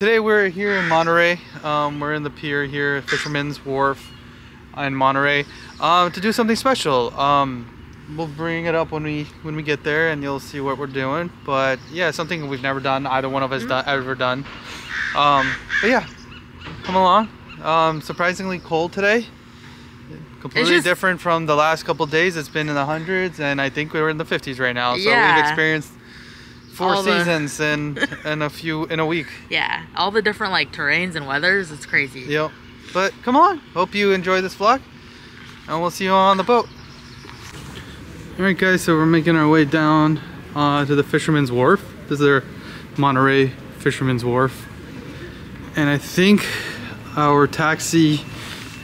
Today we're here in Monterey. We're in the pier here, Fisherman's Wharf in Monterey, to do something special. We'll bring it up when we get there, and you'll see what we're doing. But yeah, something we've never done. Either one of us ever done. But yeah, come along. Surprisingly cold today. Completely different from the last couple days. It's been in the hundreds, and I think we were in the 50s right now. So we've experienced four seasons in a week. Yeah, all the different like terrains and weathers. It's crazy. Yep. But come on. Hope you enjoy this vlog, and we'll see you on the boat. All right, guys. So we're making our way down to the Fisherman's Wharf. This is our Monterey Fisherman's Wharf, and I think our taxi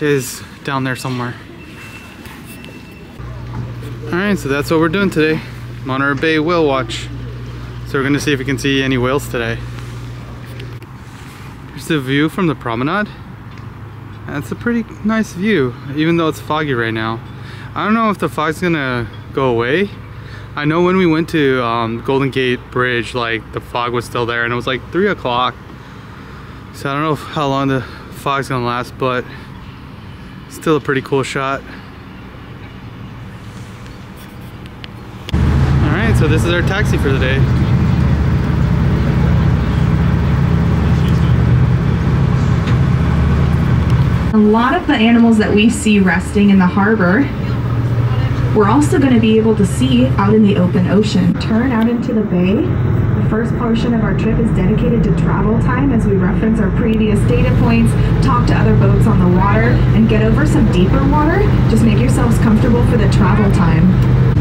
is down there somewhere. Alright, so that's what we're doing today. Monterey Bay Whale Watch. So we're gonna see if we can see any whales today. Here's the view from the promenade. That's a pretty nice view, even though it's foggy right now. I don't know if the fog's gonna go away. I know when we went to Golden Gate Bridge, like the fog was still there, and it was like 3 o'clock. So I don't know how long the fog's gonna last, but still a pretty cool shot. Alright, so this is our taxi for the day. A lot of the animals that we see resting in the harbor, we're also going to be able to see out in the open ocean. Turn out into the bay. The first portion of our trip is dedicated to travel time as we reference our previous data points, talk to other boats on the water, and get over some deeper water. Just make yourselves comfortable for the travel time.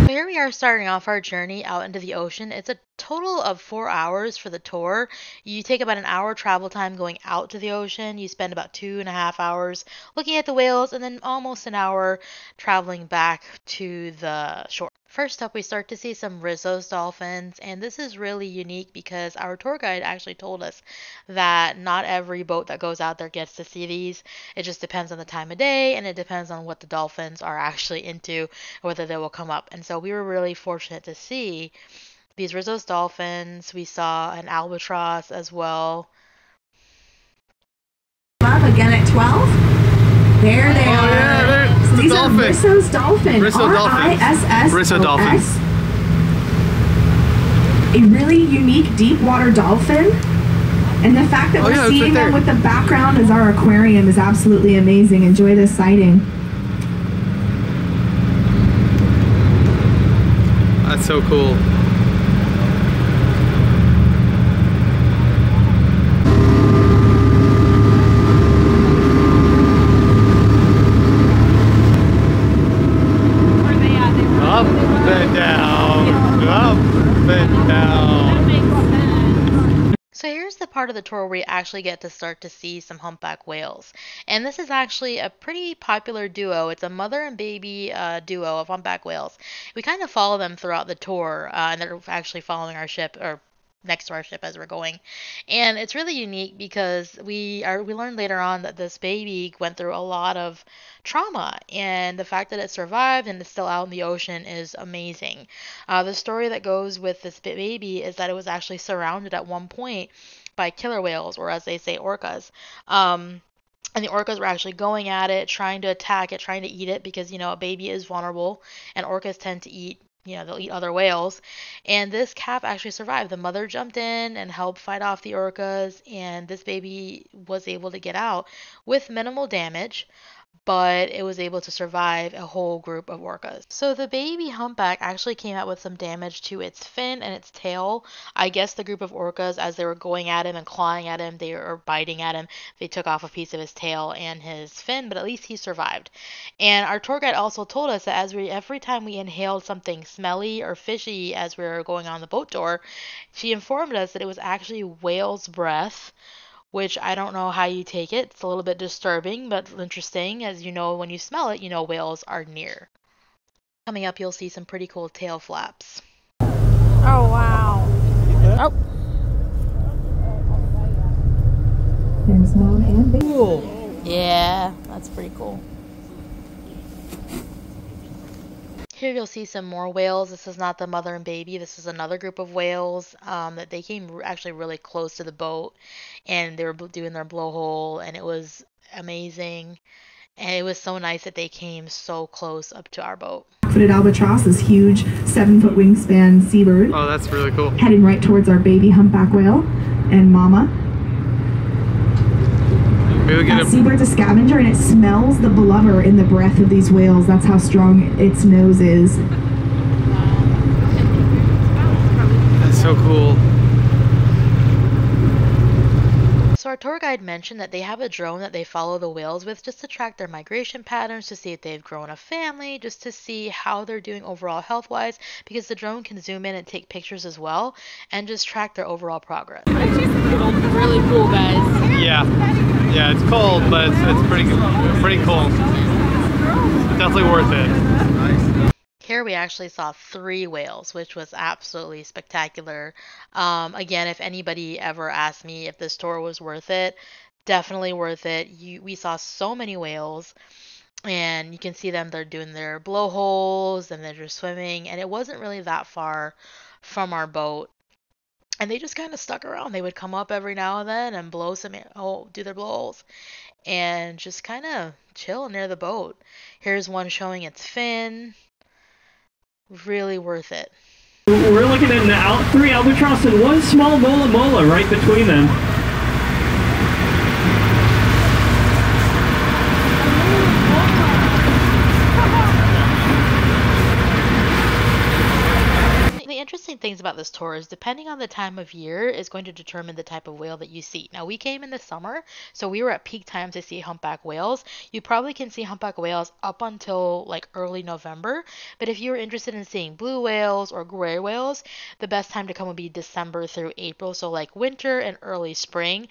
So here we are starting off our journey out into the ocean. It's a total of 4 hours for the tour. You take about an hour travel time going out to the ocean. You spend about 2.5 hours looking at the whales, and then almost an hour traveling back to the shore. First up, we start to see some Risso's dolphins, and this is really unique because our tour guide actually told us that not every boat that goes out there gets to see these. It just depends on the time of day, and it depends on what the dolphins are actually into, whether they will come up. And so we were really fortunate to see these Risso's dolphins. We saw an albatross as well. Again at 12. There they are. Yeah, so these are Risso's dolphin. R-I-S-S-O-S. Risso dolphins. A really unique deep water dolphin. And the fact that we're seeing them with the background as our aquarium is absolutely amazing. Enjoy this sighting. That's so cool. Up and down, up and down. So here's the part of the tour where we actually get to start to see some humpback whales. And this is actually a pretty popular duo. It's a mother and baby duo of humpback whales. We kind of follow them throughout the tour, and they're actually following our ship, or next to our ship as we're going. And it's really unique because we learned later on that this baby went through a lot of trauma, and the fact that it survived and is still out in the ocean is amazing. The story that goes with this baby is that it was actually surrounded at one point by killer whales, or as they say, orcas. And the orcas were actually going at it, trying to attack it, trying to eat it, because, a baby is vulnerable, and orcas tend to eat, they'll eat other whales. And this calf actually survived. The mother jumped in and helped fight off the orcas, and this baby was able to get out with minimal damage, but it was able to survive a whole group of orcas. So the baby humpback actually came out with some damage to its fin and its tail. I guess the group of orcas, as they were going at him and clawing at him, they were biting at him, they took off a piece of his tail and his fin, but at least he survived. And our tour guide also told us that every time we inhaled something smelly or fishy as we were going on the boat tour, she informed us that it was actually whale's breath, which I don't know how you take it. It's a little bit disturbing, but interesting. As you know, when you smell it, whales are near. Coming up, you'll see some pretty cool tail flaps. Oh, wow. Oh. There's mom and baby. Cool. Yeah, that's pretty cool. Here you'll see some more whales. This is not the mother and baby. This is another group of whales that they came actually really close to the boat, and they were doing their blowhole, and it was amazing. And it was so nice that they came so close up to our boat. Footed albatross, this huge 7-foot wingspan seabird. Oh, that's really cool. Heading right towards our baby humpback whale and mama. Maybe we get That seabird's a scavenger, and it smells the blubber in the breath of these whales. That's how strong its nose is. That's so cool. So our tour guide mentioned that they have a drone that they follow the whales with just to track their migration patterns, to see if they've grown a family, just to see how they're doing overall health-wise, because the drone can zoom in and take pictures as well, and just track their overall progress. Really cool, guys. Yeah. Yeah, it's cold, but it's pretty cool. Definitely worth it. Here we actually saw 3 whales, which was absolutely spectacular. Again, if anybody ever asked me if this tour was worth it, definitely worth it. We saw so many whales, and you can see them, they're doing their blowholes, and they're just swimming, and it wasn't really that far from our boat. And they just kind of stuck around. They would come up every now and then and do their blowholes, and just kind of chill near the boat. Here's one showing its fin. Really worth it. We're looking at 3 albatross and 1 small mola right between them. The interesting things about this tour is depending on the time of year is going to determine the type of whale that you see. Now, we came in the summer, so we were at peak time to see humpback whales. You probably can see humpback whales up until like early November, but if you're interested in seeing blue whales or gray whales, the best time to come would be December through April, so like winter and early spring.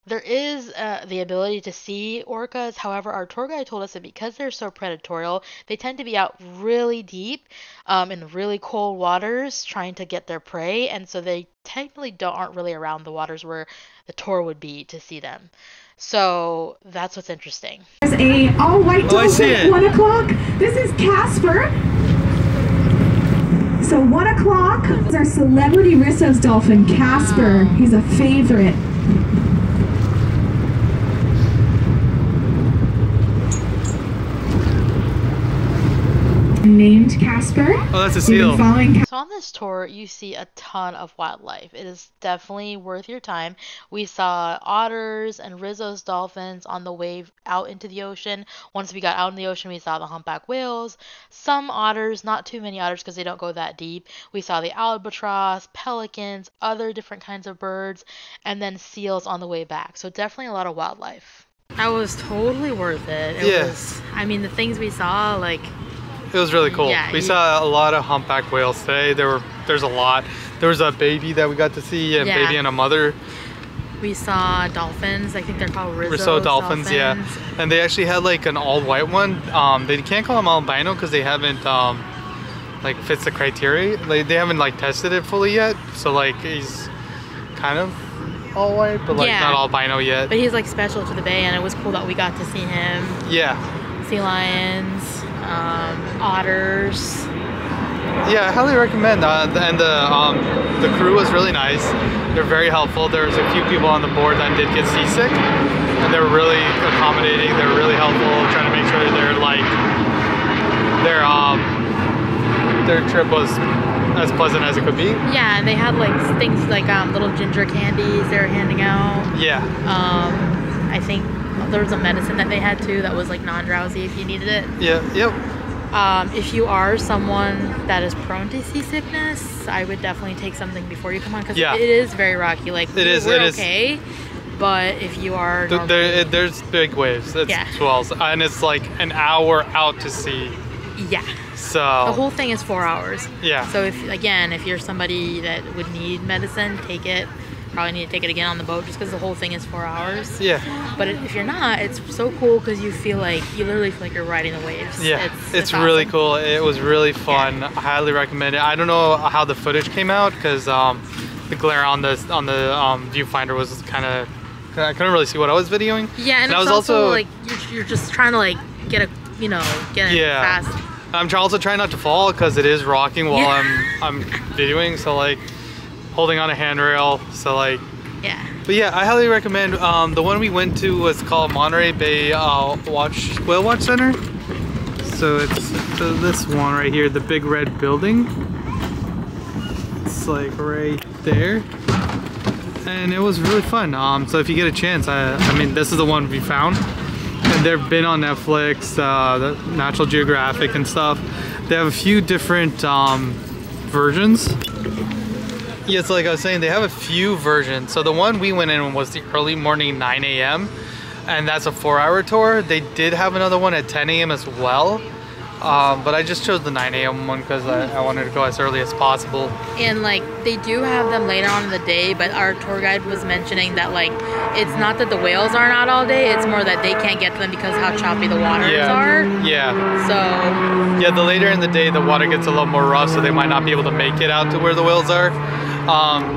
There is the ability to see orcas. However, our tour guide told us that because they're so predatorial, they tend to be out really deep in really cold waters trying to get their prey, and so they technically aren't really around the waters where the tour would be to see them. So that's what's interesting. There's a all-white dolphin at 1 o'clock. This is Casper. So 1 o'clock is our celebrity Risso's dolphin, Casper. He's a favorite. Named Casper. Oh, that's a seal. So on this tour, you see a ton of wildlife. It is definitely worth your time. We saw otters and Risso's dolphins on the way out into the ocean. Once we got out in the ocean, we saw the humpback whales, some otters, not too many otters because they don't go that deep. We saw the albatross, pelicans, other different kinds of birds, and then seals on the way back. So definitely a lot of wildlife. That was totally worth it. I mean, the things we saw, like... It was really cool. Yeah, we saw a lot of humpback whales today. There's a lot. There was a baby that we got to see, a baby and a mother. We saw dolphins. I think they're called Risso dolphins, yeah. And they actually had like an all-white one. They can't call him albino because they haven't like fits the criteria. Like, they haven't like tested it fully yet. So like he's kind of all white, but like not albino yet. But he's like special to the bay, and it was cool that we got to see him. Yeah. Sea lions, otters. Yeah, I highly recommend. And the crew was really nice. They're very helpful. There was a few people on the board that did get seasick, and they were really accommodating. They were really helpful, trying to make sure their trip was as pleasant as it could be. Yeah, and they had like things like little ginger candies they were handing out. Yeah. I think there was a medicine that they had too that was like non-drowsy if you needed it. Yeah. Yep. If you are someone that is prone to seasickness, I would definitely take something before you come on, because it is very rocky. Like we're okay, but if you are there's big waves. It's swells, and it's like an hour out to sea. Yeah. So the whole thing is 4 hours. Yeah. So if you're somebody that would need medicine, take it. Probably need to take it again on the boat just because the whole thing is 4 hours. Yeah. But if you're not, it's so cool because you literally feel like you're riding the waves. Yeah. It's awesome. really cool. It was really fun. I highly recommend it. I don't know how the footage came out because the glare on the viewfinder was kind of, I couldn't really see what I was videoing. Yeah, and I was also like you're just trying to like get it fast. I'm also trying not to fall because it is rocking while I'm videoing, so like holding on a handrail, so like Yeah. But yeah, I highly recommend. The one we went to was called Monterey Bay Whale Watch Center. So it's this one right here, the big red building. It's like right there, and it was really fun. So if you get a chance, I mean, this is the one we found, and they've been on Netflix, the Natural Geographic and stuff. They have a few different versions. Yeah, it's like I was saying, they have a few versions. So the one we went in was the early morning 9 a.m. and that's a 4-hour tour. They did have another one at 10 a.m. as well. But I just chose the 9 a.m. one because I wanted to go as early as possible. And like they do have them later on in the day, but our tour guide was mentioning that like it's not that the whales aren't out all day, it's more that they can't get to them because of how choppy the waters are. Yeah. So yeah, the later in the day the water gets a little more rough, so they might not be able to make it out to where the whales are.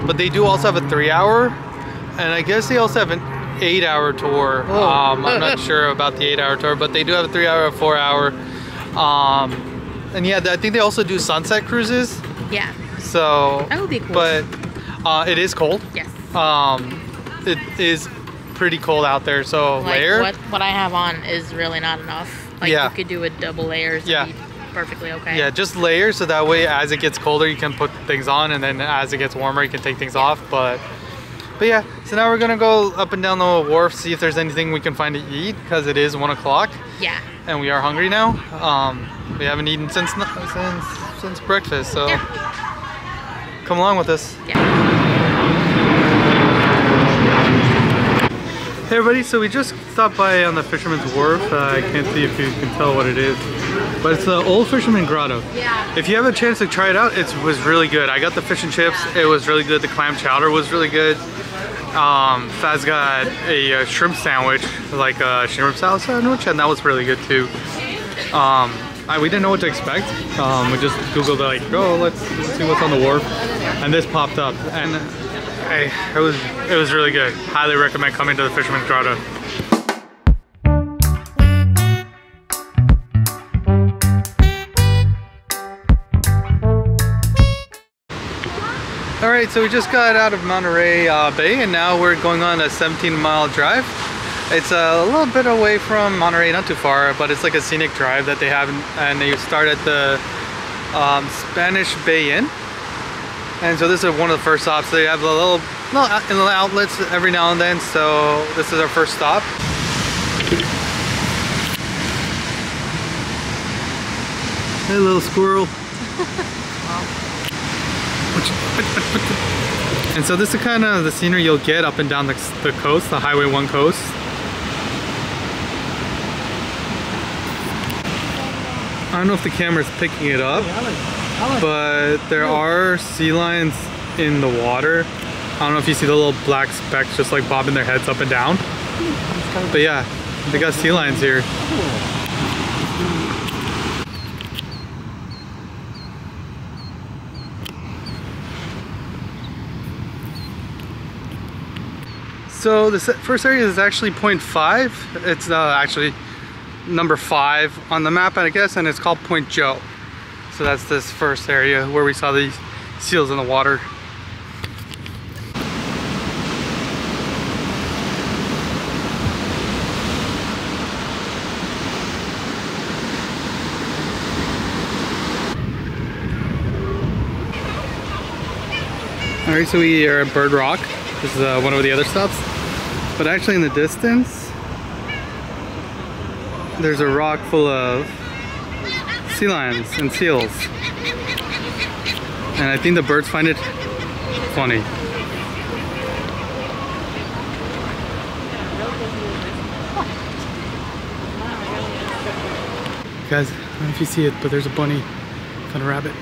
But they do also have a 3-hour, and I guess they also have an 8-hour tour. I'm not sure about the 8-hour tour, but they do have a 3-hour, a 4-hour. And yeah, I think they also do sunset cruises. yeah. So That would be cool. But it is cold. Yes. It is pretty cold out there, so Like layer. what I have on is really not enough. Like Yeah. you could do a double layers Yeah. and be perfectly okay. Yeah, just layer, so that way as it gets colder you can put things on, and then as it gets warmer you can take things off. But yeah, so now we're gonna go up and down the wharf, see if there's anything we can find to eat, because it is 1 o'clock. Yeah. And we are hungry now. We haven't eaten since breakfast, so Yeah. come along with us. Yeah. Hey everybody, so we just stopped by on the Fisherman's Wharf. I can't see if you can tell what it is, but it's the Old Fisherman Grotto. Yeah. If you have a chance to try it out, it was really good. I got the fish and chips, it was really good. The clam chowder was really good. Faz got a shrimp sandwich, like a shrimp salad sandwich, and that was really good too. We didn't know what to expect. We just Googled like, oh, let's see what's on the wharf, and this popped up, and it was really good. Highly recommend coming to the Fisherman's Grotto. Alright, so we just got out of Monterey Bay, and now we're going on a 17-mile drive. It's a little bit away from Monterey, not too far, but it's like a scenic drive that they have, and they start at the Spanish Bay Inn. And so this is one of the first stops. They have a little outlets every now and then, so this is our first stop. Hey little squirrel. And so this is kind of the scenery you'll get up and down the coast, the Highway 1 coast. I don't know if the camera's picking it up, but there are sea lions in the water. I don't know if you see the little black specks just like bobbing their heads up and down. But yeah, they got sea lions here. So the first area is actually Point 5. It's actually number 5 on the map, I guess, and it's called Point Joe. So that's this first area where we saw these seals in the water. Alright, so we are at Bird Rock. This is one of the other stops. But actually in the distance, there's a rock full of sea lions and seals. And I think the birds find it funny. Guys, I don't know if you see it, but there's a bunny and a rabbit.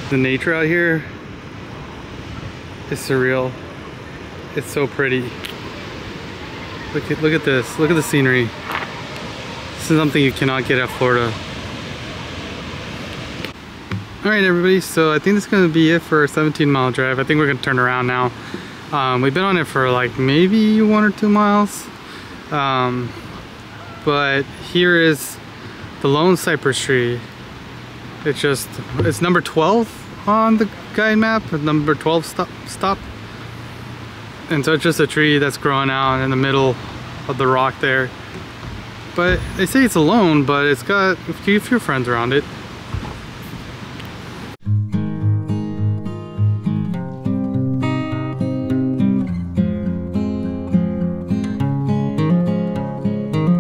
The nature out here is surreal. It's so pretty. Look at this. Look at the scenery. This is something you cannot get at Florida. Alright everybody, so I think this is going to be it for a 17-mile drive. I think we're going to turn around now. We've been on it for like maybe 1 or 2 miles. But here is the lone cypress tree. It's number 12 on the guide map, number 12 stop. And so it's just a tree that's growing out in the middle of the rock there. But they say it's alone, but it's got a few friends around it.